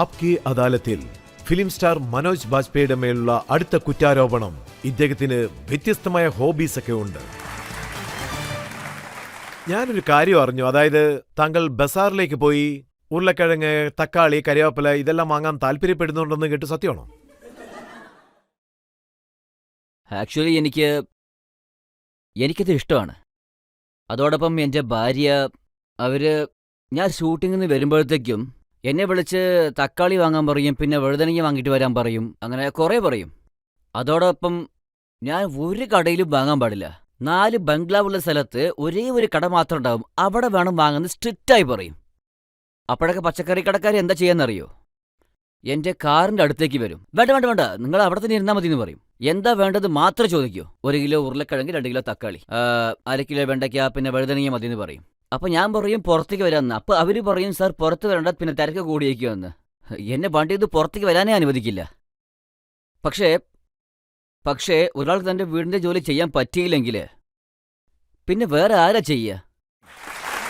ആപ്കി അദാലത്തിൽ film star Manoj ബാജ്പേയിയുടെ മേലുള്ള അടുത്ത കുറ്റാരോപണം ഇദ്ദേഹത്തിന് വ്യത്യസ്തമായ ഹോബീസ് ഒക്കെ ഉണ്ട്. ഞാനൊരു കാര്യം അറിഞ്ഞു, അതായത് താങ്കൾ ബസാറിലേക്ക് പോയി ഉരുളക്കിഴങ്ങ്, തക്കാളി, കരിവേപ്പില ഇതെല്ലാം വാങ്ങാൻ താല്പര്യപ്പെടുന്നുണ്ടെന്ന് കേട്ടു. സത്യമാണോ? ആക്ച്വലി എനിക്കത് ഇഷ്ടമാണ്. അതോടൊപ്പം എൻ്റെ ഭാര്യ ഞാൻ ഷൂട്ടിങ്ങിൽ നിന്ന് വരുമ്പോഴത്തേക്കും എന്നെ വിളിച്ച് തക്കാളി വാങ്ങാൻ പറയും, പിന്നെ വഴുതനങ്ങ വാങ്ങിയിട്ട് വരാൻ പറയും, അങ്ങനെ കുറേ പറയും. അതോടൊപ്പം ഞാൻ ഒരു കടയിലും വാങ്ങാൻ പാടില്ല. 4 ബംഗ്ലാവുള്ള സ്ഥലത്ത് ഒരേ ഒരു കട മാത്രം ഉണ്ടാവും, അവിടെ വേണം വാങ്ങുന്നത് സ്ട്രിക്റ്റായി പറയും. അപ്പോഴൊക്കെ പച്ചക്കറി കടക്കാർ എന്താ ചെയ്യാന്നറിയോ? എൻ്റെ കാറിൻ്റെ അടുത്തേക്ക് വരും. വേണ്ട വേണ്ട വേണ്ട, നിങ്ങൾ അവിടെ തന്നെ ഇരുന്നാൽ മതി എന്ന് പറയും. എന്താ വേണ്ടത് മാത്രം ചോദിക്കൂ. 1 കിലോ ഉരുളക്കിഴങ്ങ്, 2 കിലോ തക്കാളി, 1/2 കിലോ വെണ്ടയ്ക്ക, പിന്നെ വഴുതനങ്ങ മതി എന്ന് പറയും. അപ്പം ഞാൻ പറയും പുറത്തേക്ക് വരാമെന്ന്. അപ്പോൾ അവർ പറയും സാർ പുറത്ത് വരണ്ട, പിന്നെ തിരക്ക് കൂടിയേക്കുമെന്ന്. എന്നെ വണ്ടിയിൽ പുറത്തേക്ക് വരാനേ അനുവദിക്കില്ല. പക്ഷേ ഒരാൾക്ക് തൻ്റെ വീടിൻ്റെ ജോലി ചെയ്യാൻ പറ്റിയില്ലെങ്കിൽ പിന്നെ വേറെ ആരാ ചെയ്യുക?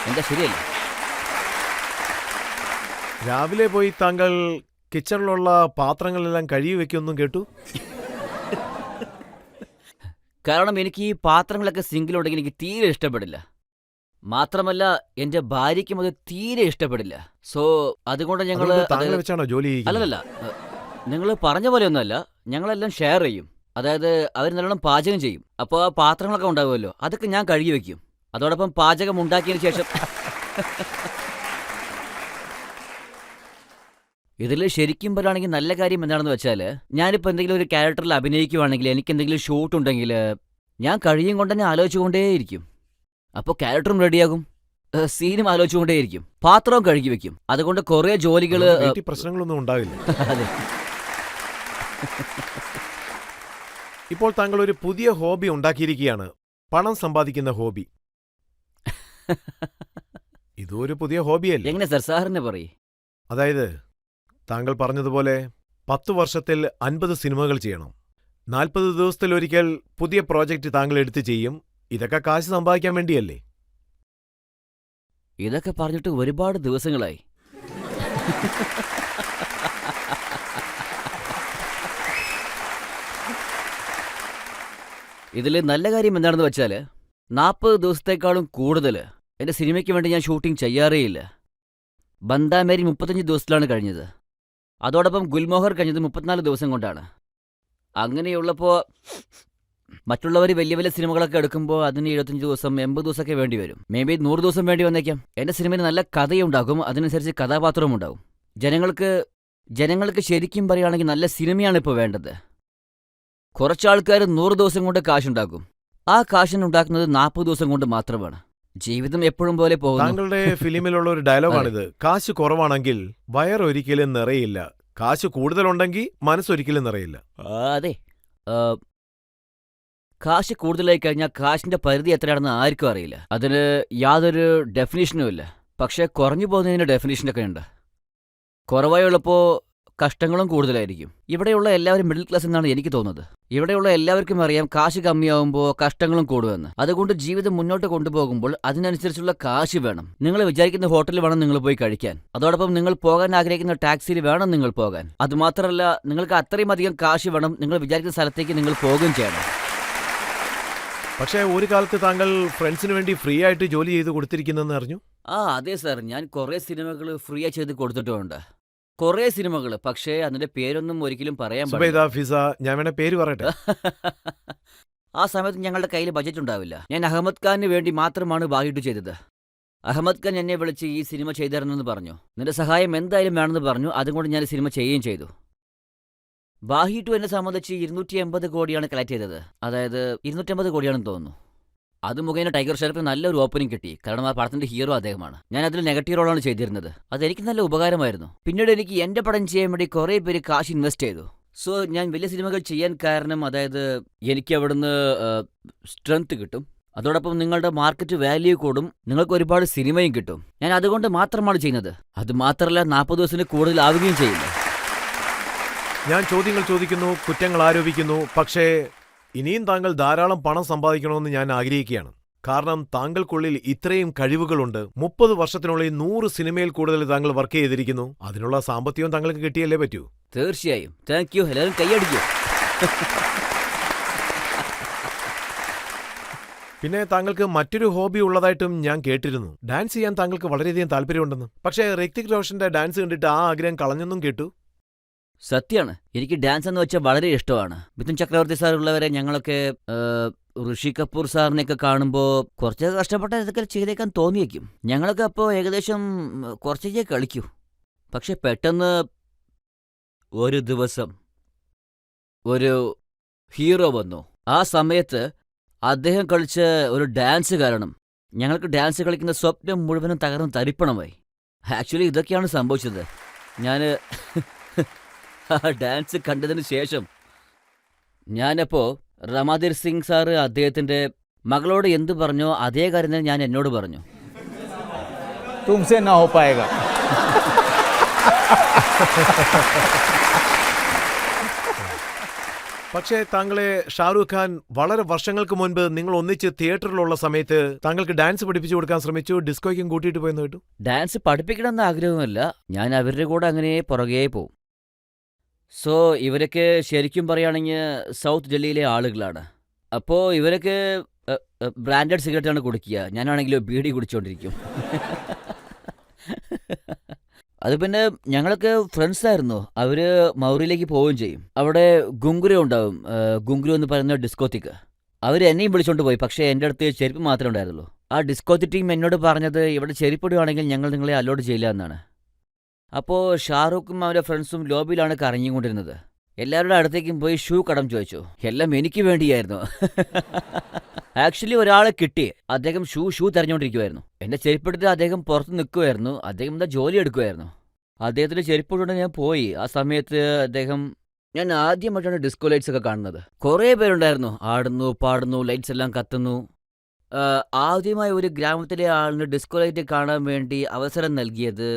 എന്താ ശരിയല്ല? രാവിലെ പോയി താങ്കൾ കിച്ചണിലുള്ള പാത്രങ്ങളെല്ലാം കഴുകി വെക്കുമെന്നും കേട്ടു. കാരണം എനിക്ക് ഈ പാത്രങ്ങളൊക്കെ സിങ്കിലുണ്ടെങ്കിൽ എനിക്ക് തീരെ ഇഷ്ടപ്പെടില്ല. മാത്രമല്ല എൻ്റെ ഭാര്യയ്ക്കും അത് തീരെ ഇഷ്ടപ്പെടില്ല. സോ അതുകൊണ്ട് ഞങ്ങൾ താങ്കളെ വെച്ചാണോ ജോലി ചെയ്യുന്നത്? അല്ലല്ല, നിങ്ങൾ പറഞ്ഞ പോലെയൊന്നുമല്ല. ഞങ്ങളെല്ലാം ഷെയർ ചെയ്യും. അതായത് അവർ നല്ലോണം പാചകം ചെയ്യും. അപ്പോൾ ആ പാത്രങ്ങളൊക്കെ ഉണ്ടാവുമല്ലോ, അതൊക്കെ ഞാൻ കഴുകി വെക്കും. അതോടൊപ്പം പാചകം ഉണ്ടാക്കിയതിന് ശേഷം ഇതിൽ ശരിക്കും പറയുകയാണെങ്കിൽ നല്ല കാര്യം എന്താണെന്ന് വെച്ചാൽ, ഞാനിപ്പോൾ എന്തെങ്കിലും ഒരു ക്യാരക്ടറിൽ അഭിനയിക്കുവാണെങ്കിൽ, എനിക്ക് എന്തെങ്കിലും ഷൂട്ട് ഉണ്ടെങ്കിൽ ഞാൻ കഴിയും കൊണ്ട് തന്നെ ആലോചിച്ചുകൊണ്ടേയിരിക്കും. അപ്പോൾ ക്യാരക്ടറും റെഡിയാകും, സീനും ആലോചിച്ചുകൊണ്ടേയിരിക്കും, പാത്രവും കഴുകി വെക്കും. അതുകൊണ്ട് കുറേ ജോലികൾ, പ്രശ്നങ്ങളൊന്നും ഉണ്ടാവില്ല. അതെ. ഇപ്പോൾ താങ്കൾ ഒരു പുതിയ ഹോബി ഉണ്ടാക്കിയിരിക്കുകയാണ്, പണം സമ്പാദിക്കുന്ന ഹോബി. ഇതൊരു പുതിയ ഹോബിയല്ലേ? എങ്ങനെ സാർ? സാറിനെ പറയ്. അതായത് താങ്കൾ പറഞ്ഞതുപോലെ 10 വർഷത്തിൽ 50 സിനിമകൾ ചെയ്യണം. 40 ദിവസത്തിലൊരിക്കൽ പുതിയ പ്രോജക്റ്റ് താങ്കൾ എടുത്ത് ചെയ്യും. ഇതൊക്കെ കാശ് സമ്പാദിക്കാൻ വേണ്ടിയല്ലേ? ഇതൊക്കെ പറഞ്ഞിട്ട് ഒരുപാട് ദിവസങ്ങളായി. ഇതിൽ നല്ല കാര്യം എന്താണെന്ന് വെച്ചാൽ, 40 ദിവസത്തേക്കാളും കൂടുതൽ എൻ്റെ സിനിമയ്ക്ക് വേണ്ടി ഞാൻ ഷൂട്ടിംഗ് ചെയ്യാറേയില്ല. ബന്ദാമേരി 35 ദിവസത്തിലാണ് കഴിഞ്ഞത്. അതോടൊപ്പം ഗുൽമോഹർ കഴിഞ്ഞത് 34 ദിവസം കൊണ്ടാണ്. അങ്ങനെയുള്ളപ്പോൾ മറ്റുള്ളവർ വലിയ വലിയ സിനിമകളൊക്കെ എടുക്കുമ്പോൾ അതിന് 75 ദിവസം, 80 ദിവസമൊക്കെ വേണ്ടി വരും. മേ ബി 100 ദിവസം വേണ്ടി വന്നേക്കാം. എൻ്റെ സിനിമയിൽ നല്ല കഥയുണ്ടാകും, അതിനനുസരിച്ച് കഥാപാത്രവും ഉണ്ടാകും. ജനങ്ങൾക്ക് ശരിക്കും പറയുകയാണെങ്കിൽ നല്ല സിനിമയാണ് ഇപ്പോൾ വേണ്ടത്. കുറച്ചാൾക്കാർ 100 ദിവസം കൊണ്ട് കാശുണ്ടാക്കും. ആ കാശിനുണ്ടാക്കുന്നത് 40 ദിവസം കൊണ്ട് മാത്രമാണ്. ജീവിതം എപ്പോഴും പോലെ പോകുന്നു. താങ്കളുടെ ഫിലിമിലുള്ള ഒരു ഡയലോഗാണിത്. കാശ് കുറവാണെങ്കിൽ വയറൊരിക്കലും നിറയില്ല, കാശ് കൂടുതലുണ്ടെങ്കിൽ മനസ്സൊരിക്കലും നിറയില്ല. അതെ, കാശ് കൂടുതലായി കഴിഞ്ഞാൽ കാശിന്റെ പരിധി എത്രയാണെന്ന് ആർക്കും അറിയില്ല. അതിന് യാതൊരു ഡെഫിനേഷനും ഇല്ല. പക്ഷെ കുറഞ്ഞു പോകുന്നതിന് ഡെഫിനേഷനൊക്കെ ഉണ്ട്. കുറവായുള്ളപ്പോൾ കഷ്ടങ്ങളും കൂടുതലായിരിക്കും. ഇവിടെയുള്ള എല്ലാവരും മിഡിൽ ക്ലാസ് എന്നാണ് എനിക്ക് തോന്നുന്നത്. ഇവിടെയുള്ള എല്ലാവർക്കും അറിയാം കാശ് കമ്മിയാവുമ്പോൾ കഷ്ടങ്ങളും കൂടുമെന്ന്. അതുകൊണ്ട് ജീവിതം മുന്നോട്ട് കൊണ്ടുപോകുമ്പോൾ അതിനനുസരിച്ചുള്ള കാശ് വേണം. നിങ്ങൾ വിചാരിക്കുന്ന ഹോട്ടലിൽ വേണം നിങ്ങൾ പോയി കഴിക്കാൻ. അതോടൊപ്പം നിങ്ങൾ പോകാൻ ആഗ്രഹിക്കുന്ന ടാക്സിയിൽ വേണം നിങ്ങൾ പോകാൻ. അതുമാത്രമല്ല, നിങ്ങൾക്ക് അത്രയും അധികം കാശ് വേണം നിങ്ങൾ വിചാരിക്കുന്ന സ്ഥലത്തേക്ക് നിങ്ങൾ പോകുകയും ചെയ്യണം. പക്ഷേ ഒരു കാലത്ത് താങ്കൾ ഫ്രണ്ട്സിന് വേണ്ടി ഫ്രീ ആയിട്ട് ജോലി ചെയ്ത് കൊടുത്തിരിക്കുന്നെന്ന് അറിഞ്ഞു. അതെ സാർ, ഞാൻ കുറേ സിനിമകൾ ഫ്രീ ആയി ചെയ്ത് കൊടുത്തിട്ടുമുണ്ട്. കുറേ സിനിമകൾ. പക്ഷേ അതിന്റെ പേരൊന്നും ഒരിക്കലും പറയാൻ സുബൈദ, ഫിസ, ഞാൻ വേണേ പേര് പറയട്ടെ. ആ സമയത്ത് ഞങ്ങളുടെ കയ്യിൽ ബജറ്റ് ഉണ്ടാവില്ല. ഞാൻ അഹമ്മദ് ഖാന് വേണ്ടി മാത്രമാണ് ബാഹിട്ടു ചെയ്തത്. അഹമ്മദ് ഖാൻ എന്നെ വിളിച്ച് ഈ സിനിമ ചെയ്തുതരണമെന്ന് പറഞ്ഞു. നിന്റെ സഹായം എന്തായാലും വേണമെന്ന് പറഞ്ഞു. അതുകൊണ്ട് ഞാൻ സിനിമ ചെയ്യുകയും ചെയ്തു. ബാഹിട്ടു എന്നെ സംബന്ധിച്ച് 280 കോടിയാണ് കളക്ട് ചെയ്തത്. അതായത് 250 കോടിയാണെന്ന് തോന്നുന്നു. അത് മുഖേന ടൈഗർ ഷെറഫിന് നല്ലൊരു ഓപ്പണിംഗ് കിട്ടി. കാരണം ആ പടത്തിന്റെ ഹീറോ അദ്ദേഹമാണ്. ഞാൻ അതിൽ നെഗറ്റീവ് റോളാണ് ചെയ്തിരുന്നത്. അതെനിക്ക് നല്ല ഉപകാരമായിരുന്നു. പിന്നീട് എനിക്ക് എൻ്റെ പടം ചെയ്യാൻ വേണ്ടി കുറേ പേര് കാശ് ഇൻവെസ്റ്റ് ചെയ്തു. സോ ഞാൻ വലിയ സിനിമകൾ ചെയ്യാൻ കാരണം അതായത് എനിക്ക് അവിടുന്ന് സ്ട്രെങ്ത് കിട്ടും. അതോടൊപ്പം നിങ്ങളുടെ മാർക്കറ്റ് വാല്യൂ കൂടും, നിങ്ങൾക്ക് ഒരുപാട് സിനിമയും കിട്ടും. ഞാൻ അതുകൊണ്ട് മാത്രമാണ് ചെയ്യുന്നത്. അത് മാത്രമല്ല 40 ദിവസത്തിന് കൂടുതൽ ആവുകയും ചെയ്യില്ല. ഞാൻ ചോദ്യങ്ങൾ ചോദിക്കുന്നു, കുറ്റങ്ങൾ ആരോപിക്കുന്നു. പക്ഷേ ഇനിയും താങ്കൾ ധാരാളം പണം സമ്പാദിക്കണമെന്ന് ഞാൻ ആഗ്രഹിക്കുകയാണ്. കാരണം താങ്കൾക്കുള്ളിൽ ഇത്രയും കഴിവുകളുണ്ട്. 30 വർഷത്തിനുള്ളിൽ 100 സിനിമയിൽ കൂടുതൽ താങ്കൾ വർക്ക് ചെയ്തിരിക്കുന്നു. അതിനുള്ള സാമ്പത്തികം താങ്കൾക്ക് കിട്ടിയല്ലേ പറ്റൂ. തീർച്ചയായും. Thank you. എല്ലാവരും കൈയടിക്കൂ. പിന്നെ താങ്കൾക്ക് മറ്റൊരു ഹോബി ഉള്ളതായിട്ടും ഞാൻ കേട്ടിരുന്നു. ഡാൻസ് ചെയ്യാൻ താങ്കൾക്ക് വളരെയധികം താല്പര്യമുണ്ടെന്ന്. പക്ഷേ ഋത്തിക് റോഷന്റെ ഡാൻസ് കണ്ടിട്ട് ആ ആഗ്രഹം കളഞ്ഞെന്നും കേട്ടു. സത്യമാണ്. എനിക്ക് ഡാൻസ് എന്ന് വെച്ചാൽ വളരെ ഇഷ്ടമാണ്. മിഥുൻ ചക്രവർത്തി സാർ ഉള്ളവരെ ഞങ്ങളൊക്കെ ഋഷി കപൂർ സാറിനെയൊക്കെ കാണുമ്പോൾ കുറച്ചൊക്കെ കഷ്ടപ്പെട്ട ഇതൊക്കെ ചെയ്തേക്കാൻ തോന്നിയേക്കും. ഞങ്ങളൊക്കെ അപ്പോൾ ഏകദേശം കുറച്ചൊക്കെ കളിക്കൂ. പക്ഷെ പെട്ടെന്ന് ഒരു ദിവസം ഒരു ഹീറോ വന്നു. ആ സമയത്ത് അദ്ദേഹം കളിച്ച ഒരു ഡാൻസ് കാരണം ഞങ്ങൾക്ക് ഡാൻസ് കളിക്കുന്ന സ്വപ്നം മുഴുവനും തകർന്ന് തരിപ്പണമായി. ആക്ച്വലി ഇതൊക്കെയാണ് സംഭവിച്ചത്. ഞാൻ ആ ഡാൻസ് കണ്ടതിന് ശേഷം ഞാനപ്പോൾ രമാധീർ സിംഗ് സാറ് അദ്ദേഹത്തിൻ്റെ മകളോട് എന്തു പറഞ്ഞോ അതേ കാര്യം തന്നെ ഞാൻ എന്നോട് പറഞ്ഞു. तुमसे ना हो पाएगा. പക്ഷേ താങ്കളെ ഷാരൂഖ് ഖാൻ വളരെ വർഷങ്ങൾക്ക് മുൻപ് നിങ്ങൾ ഒന്നിച്ച് തിയേറ്ററിലുള്ള സമയത്ത് താങ്കൾക്ക് ഡാൻസ് പഠിപ്പിച്ചു കൊടുക്കാൻ ശ്രമിച്ചു. ഡിസ്കോയ്ക്കും കൂട്ടിയിട്ട് പോയെന്ന് കേട്ടു. ഡാൻസ് പഠിപ്പിക്കണമെന്ന് ആഗ്രഹമല്ല, ഞാൻ അവരുടെ കൂടെ അങ്ങനെ പുറകെ പോവും. സോ ഇവരൊക്കെ ശരിക്കും പറയുകയാണെങ്കിൽ സൗത്ത് ഡൽഹിയിലെ ആളുകളാണ്. അപ്പോൾ ഇവരൊക്കെ ബ്രാൻഡഡ് സിഗരറ്റാണ് കുടിക്കുക. ഞാനാണെങ്കിലോ ബീഡി കുടിച്ചുകൊണ്ടിരിക്കും. അത് പിന്നെ ഞങ്ങളൊക്കെ ഫ്രണ്ട്സായിരുന്നു. അവർ മൗറിയിലേക്ക് പോവുകയും ചെയ്യും. അവിടെ ഗുങ്കുരു ഉണ്ടാവും. ഗുങ്കുരു എന്ന് പറയുന്ന ഡിസ്കോത്തിക്ക്. അവർ എന്നെയും വിളിച്ചുകൊണ്ട് പോയി. പക്ഷേ എൻ്റെ അടുത്ത് ചെരുപ്പ് മാത്രമേ ഉണ്ടായിരുന്നുള്ളൂ. ആ ഡിസ്കോത്തി ടീം എന്നോട് പറഞ്ഞത് ഇവിടെ ചെരുപ്പിടുവാണെങ്കിൽ ഞങ്ങൾ നിങ്ങളെ അലോഡ് ചെയ്യില്ല എന്നാണ്. അപ്പോൾ ഷാറൂഖും അവൻ്റെ ഫ്രണ്ട്സും ലോബിയിലാണ് കറങ്ങിക്കൊണ്ടിരുന്നത്. എല്ലാവരുടെ അടുത്തേക്കും പോയി ഷൂ കടം ചോദിച്ചു. എല്ലാം എനിക്ക് വേണ്ടിയായിരുന്നു. ആക്ച്വലി ഒരാളെ കിട്ടി. അദ്ദേഹം ഷൂ തെരഞ്ഞുകൊണ്ടിരിക്കുമായിരുന്നു. എൻ്റെ ചെരുപ്പെടുത്ത് അദ്ദേഹം പുറത്ത് നിൽക്കുമായിരുന്നു. അദ്ദേഹം എന്താ ജോലി എടുക്കുമായിരുന്നു. അദ്ദേഹത്തിൻ്റെ ചെരുപ്പിട്ടുകൊണ്ട് ഞാൻ പോയി. ആ സമയത്ത് ഞാൻ ആദ്യമായിട്ടാണ് ഡിസ്കോ ലൈറ്റ്സ് ഒക്കെ കാണുന്നത്. കുറേ പേരുണ്ടായിരുന്നു. ആടുന്നു, പാടുന്നു, ലൈറ്റ്സ് എല്ലാം കത്തുന്നു. ആദ്യമായി ഒരു ഗ്രാമത്തിലെ ആളിന് ഡിസ്കോ ലൈറ്റ് കാണാൻ വേണ്ടി അവസരം നൽകിയത്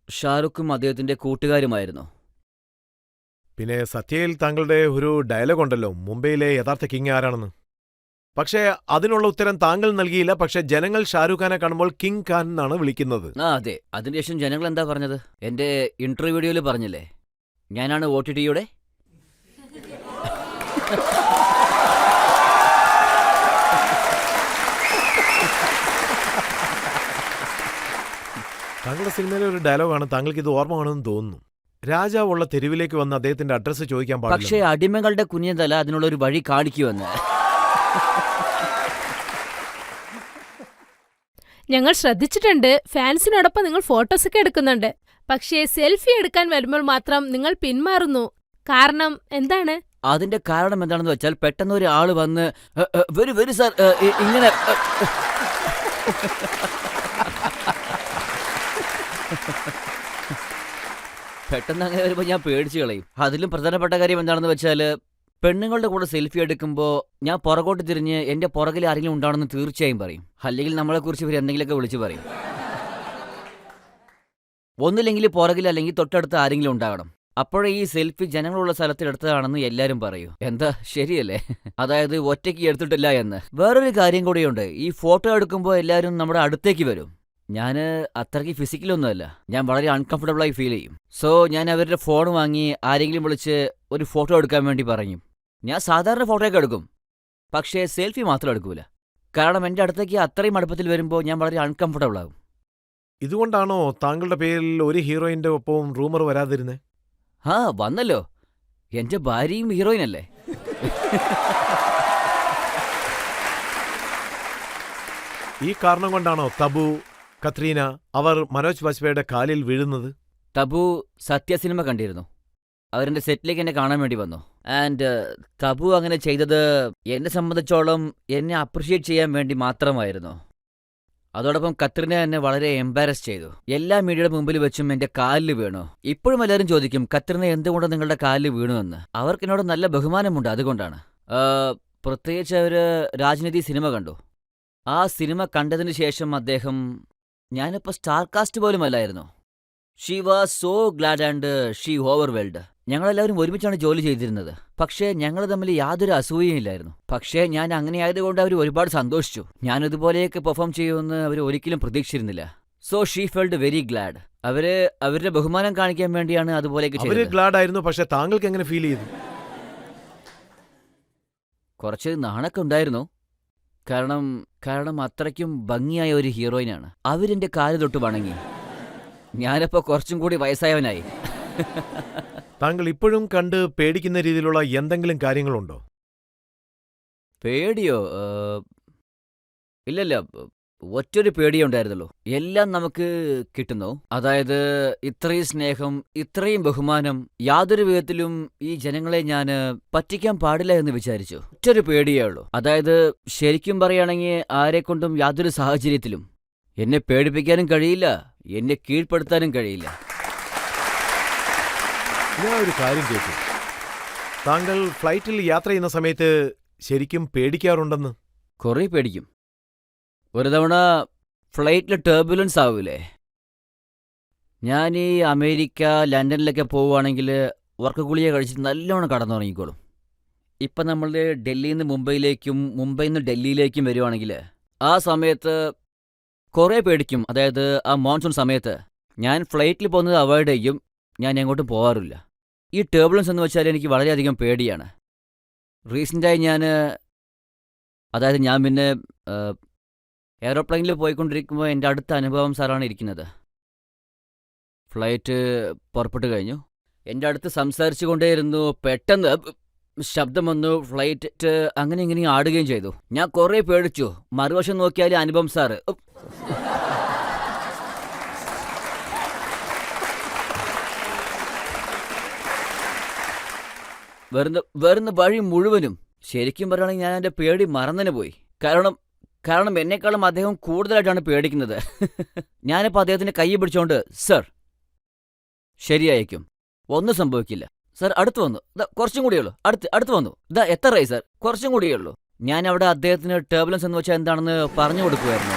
ഷാരൂഖും അദ്ദേഹത്തിൻ്റെ കൂട്ടുകാരുമായിരുന്നു. പിന്നെ സത്യയിൽ താങ്കളുടെ ഒരു ഡയലോഗ് ഉണ്ടല്ലോ, മുംബൈയിലെ യഥാർത്ഥ കിങ് ആരാണെന്ന്. പക്ഷേ അതിനുള്ള ഉത്തരം താങ്കൾ നൽകിയില്ല. പക്ഷെ ജനങ്ങൾ ഷാരൂഖ് ഖാനെ കാണുമ്പോൾ കിങ് ഖാൻ എന്നാണ് വിളിക്കുന്നത്. അതെ. അതിനുശേഷം ജനങ്ങൾ എന്താ പറഞ്ഞത്? എൻ്റെ ഇന്റർവ്യൂ വീഡിയോയിൽ പറഞ്ഞില്ലേ, ഞാനാണ് OTTയുടെ. താങ്കളുടെ സിനിമയിലെ ഒരു ഡയലോഗാണ്. താങ്കൾക്ക് ഇത് ഓർമ്മയാണെന്ന് തോന്നുന്നു. രാജാവുള്ള തെരുവിലേക്ക് വന്ന് അദ്ദേഹത്തിന്റെ അഡ്രസ്സ് ചോദിക്കാൻ പക്ഷേ പാടില്ല. അടിമകളുടെ കുഞ്ഞതല അതിനുള്ള ഒരു വഴി കാണിക്കുമെന്ന്. ഞങ്ങൾ ശ്രദ്ധിച്ചിട്ടുണ്ട്. ഫാൻസിനോടൊപ്പം നിങ്ങൾ ഫോട്ടോസൊക്കെ എടുക്കുന്നുണ്ട്. പക്ഷേ സെൽഫി എടുക്കാൻ വരുമ്പോൾ മാത്രം നിങ്ങൾ പിന്മാറുന്നു. കാരണം എന്താണ്? അതിന്റെ കാരണം എന്താണെന്ന് വെച്ചാൽ പെട്ടെന്ന് ഒരു ആള് വന്ന് വരൂ സാർ ഇങ്ങനെ പെട്ടെന്ന് അങ്ങനെ വരുമ്പോൾ ഞാൻ പേടിച്ചു കളയും. അതിലും പ്രധാനപ്പെട്ട കാര്യം എന്താണെന്ന് വെച്ചാൽ പെണ്ണുങ്ങളുടെ കൂടെ സെൽഫി എടുക്കുമ്പോൾ ഞാൻ പുറകോട്ട് തിരിഞ്ഞ് എൻ്റെ പുറകിൽ ആരെങ്കിലും ഉണ്ടാണെന്ന് തീർച്ചയായും പറയും. അല്ലെങ്കിൽ നമ്മളെക്കുറിച്ച് ഇവർ എന്തെങ്കിലുമൊക്കെ വിളിച്ച് പറയും. ഒന്നില്ലെങ്കിൽ പുറകിൽ അല്ലെങ്കിൽ തൊട്ടടുത്ത് ആരെങ്കിലും ഉണ്ടാകണം. അപ്പോഴേ ഈ സെൽഫി ജനങ്ങളുള്ള സ്ഥലത്ത് എടുത്തതാണെന്ന് എല്ലാവരും പറയൂ. എന്താ ശരിയല്ലേ? അതായത് ഒറ്റയ്ക്ക് എടുത്തിട്ടില്ല എന്ന്. വേറൊരു കാര്യം കൂടിയുണ്ട്. ഈ ഫോട്ടോ എടുക്കുമ്പോൾ എല്ലാവരും നമ്മുടെ അടുത്തേക്ക് വരും. ഞാൻ അത്രയ്ക്ക് ഫിസിക്കലൊന്നുമല്ല. ഞാൻ വളരെ അൺകംഫർട്ടബിളായി ഫീൽ ചെയ്യും. സോ ഞാൻ അവരുടെ ഫോൺ വാങ്ങി ആരെങ്കിലും വിളിച്ച് ഒരു ഫോട്ടോ എടുക്കാൻ വേണ്ടി പറയും. ഞാൻ സാധാരണ ഫോട്ടോയൊക്കെ എടുക്കും, പക്ഷേ സെൽഫി മാത്രം എടുക്കൂല. കാരണം എൻ്റെ അടുത്തേക്ക് അത്രയും അടുപ്പത്തിൽ വരുമ്പോൾ ഞാൻ വളരെ അൺകംഫർട്ടബിൾ ആകും. ഇതുകൊണ്ടാണോ താങ്കളുടെ പേരിൽ ഒരു ഹീറോയിന്റെ ഒപ്പവും റൂമർ വരാതിരുന്നേ? വന്നല്ലോ. എൻ്റെ ഭാര്യയും ഹീറോയിനല്ലേ. ഈ കാരണം കൊണ്ടാണോ തബു, കത്രീന അവർ മനോജ് വാജ്പേയിയുടെ കാലിൽ വീഴുന്നത്? തബു സത്യ സിനിമ കണ്ടിരുന്നു. അവരെൻ്റെ സെറ്റിലേക്ക് എന്നെ കാണാൻ വേണ്ടി വന്നു. ആൻഡ് തബു അങ്ങനെ ചെയ്തത് എന്നെ സംബന്ധിച്ചോളം എന്നെ അപ്രിഷ്യേറ്റ് ചെയ്യാൻ വേണ്ടി മാത്രമായിരുന്നു. അതോടൊപ്പം കത്രീന എന്നെ വളരെ എംബാരസ് ചെയ്തു. എല്ലാ മീഡിയയുടെ മുമ്പിൽ വെച്ചും എൻ്റെ കാലിൽ വീണു. ഇപ്പോഴും എല്ലാവരും ചോദിക്കും കത്രീന എന്തുകൊണ്ട് നിങ്ങളുടെ കാലിൽ വീണു എന്ന്. അവർക്ക് എന്നോട് നല്ല ബഹുമാനമുണ്ട്, അതുകൊണ്ടാണ്. പ്രത്യേകിച്ച് അവർ രാജ്നിധി സിനിമ കണ്ടു. ആ സിനിമ കണ്ടതിന് ശേഷം അദ്ദേഹം, ഞാനിപ്പോൾ സ്റ്റാർ കാസ്റ്റ് പോലും അല്ലായിരുന്നു, she was so GLAAD and she overwhelmed. ഞങ്ങളെല്ലാവരും ഒരുമിച്ചാണ് ജോലി ചെയ്തിരുന്നത്. പക്ഷേ ഞങ്ങൾ തമ്മിൽ യാതൊരു അസൂയയും ഇല്ലായിരുന്നു. പക്ഷേ ഞാൻ അങ്ങനെ ആയതുകൊണ്ട് അവർ ഒരുപാട് സന്തോഷിച്ചു. ഞാൻ ഇതുപോലെയൊക്കെ പെർഫോം ചെയ്യുമെന്ന് അവർ ഒരിക്കലും പ്രതീക്ഷിച്ചിരുന്നില്ല. So she felled very glad. അവരുടെ ബഹുമാനം കാണിക്കാൻ വേണ്ടിയാണ് അതുപോലെയൊക്കെ അവര് ചെയ്തത്. ഗ്ലാഡ് ആയിരുന്നു, പക്ഷെ താങ്കൾക്ക് എങ്ങനെ ഫീൽ ചെയ്തു? കുറച്ച് നാണൊക്കെ ഉണ്ടായിരുന്നു. കാരണം അത്രയ്ക്കും ഭംഗിയായ ഒരു ഹീറോയിനാണ്. അവരെന്റെ കാല് തൊട്ട് വണങ്ങി. ഞാനിപ്പോ കുറച്ചും കൂടി വയസ്സായവനായി. താങ്കൾ ഇപ്പോഴും കണ്ട് പേടിക്കുന്ന രീതിയിലുള്ള എന്തെങ്കിലും കാര്യങ്ങളുണ്ടോ? പേടിയോ? ഇല്ലല്ല, ഒറ്റൊരു പേടിയേ ഉണ്ടായിരുന്നുള്ളൂ. എല്ലാം നമുക്ക് കിട്ടുന്നു. അതായത് ഇത്രയും സ്നേഹം, ഇത്രയും ബഹുമാനം. യാതൊരു വിധത്തിലും ഈ ജനങ്ങളെ ഞാൻ പറ്റിക്കാൻ പാടില്ല എന്ന് വിചാരിച്ചു. ഒറ്റൊരു പേടിയേ ഉള്ളൂ. അതായത് ശരിക്കും പറയുകയാണെങ്കിൽ ആരെക്കൊണ്ടും യാതൊരു സാഹചര്യത്തിലും എന്നെ പേടിപ്പിക്കാനും കഴിയില്ല, എന്നെ കീഴ്പ്പെടുത്താനും കഴിയില്ല. ഞാൻ ഒരു കാര്യം കേട്ടു, താങ്കൾ ഫ്ലൈറ്റിൽ യാത്ര ചെയ്യുന്ന സമയത്ത് ശരിക്കും പേടിക്കാറുണ്ടെന്ന്. കുറേ പേടിക്കും. ഒരു തവണ ഫ്ലൈറ്റിൽ ടർബുലൻസ് ആവൂലേ? ഞാൻ ഈ അമേരിക്ക, ലണ്ടനിലൊക്കെ പോവുകയാണെങ്കിൽ ഉറക്കഗുളിക കഴിച്ചിട്ട് നല്ലോണം കടന്നുറങ്ങിക്കോളും. ഇപ്പം നമ്മൾ ഡൽഹിയിൽ നിന്ന് മുംബൈയിലേക്കും മുംബൈയിൽ നിന്ന് ഡൽഹിയിലേക്കും വരുവാണെങ്കിൽ ആ സമയത്ത് കുറേ പേടിക്കും. അതായത് ആ മോൺസൂൺ സമയത്ത് ഞാൻ ഫ്ലൈറ്റിൽ പോകുന്നത് അവോയ്ഡ് ചെയ്യും. ഞാൻ എങ്ങോട്ടും പോകാറില്ല. ഈ ടേബിൾസ് എന്ന് വെച്ചാൽ എനിക്ക് വളരെയധികം പേടിയാണ്. റീസെൻ്റായി ഞാൻ പിന്നെ എയ്റോപ്ലെയിനിൽ പോയിക്കൊണ്ടിരിക്കുമ്പോൾ എൻ്റെ അടുത്ത അനുഭവം സാറാണ് ഇരിക്കുന്നത്. ഫ്ലൈറ്റ് പുറപ്പെട്ടു കഴിഞ്ഞു. എൻ്റെ അടുത്ത് സംസാരിച്ചു കൊണ്ടേയിരുന്നു. പെട്ടെന്ന് ശബ്ദം വന്നു. ഫ്ലൈറ്റ് അങ്ങനെ ഇങ്ങനെ ആടുകയും ചെയ്തു. ഞാൻ കുറേ പേടിച്ചു. മറുവശം നോക്കിയാൽ അനുപം സാറ്. വരുന്ന വഴി മുഴുവനും ശരിക്കും പറയുകയാണെങ്കിൽ ഞാൻ എൻ്റെ പേടി മറന്നു പോയി. കാരണം എന്നെക്കാളും അദ്ദേഹം കൂടുതലായിട്ടാണ് പേടിക്കുന്നത്. ഞാനിപ്പോൾ അദ്ദേഹത്തിൻ്റെ കൈ പിടിച്ചോണ്ട്, സർ ശരിയായിരിക്കും, ഒന്നും സംഭവിക്കില്ല സർ, അടുത്ത് വന്നു, കുറച്ചും കൂടിയുള്ളൂ, അടുത്ത് വന്നു, എത്രയായി സർ, കുറച്ചും കൂടിയുള്ളൂ. ഞാൻ അവിടെ അദ്ദേഹത്തിന് ടർബുലൻസ് എന്ന് വെച്ചാൽ എന്താണെന്ന് പറഞ്ഞു കൊടുക്കുമായിരുന്നു.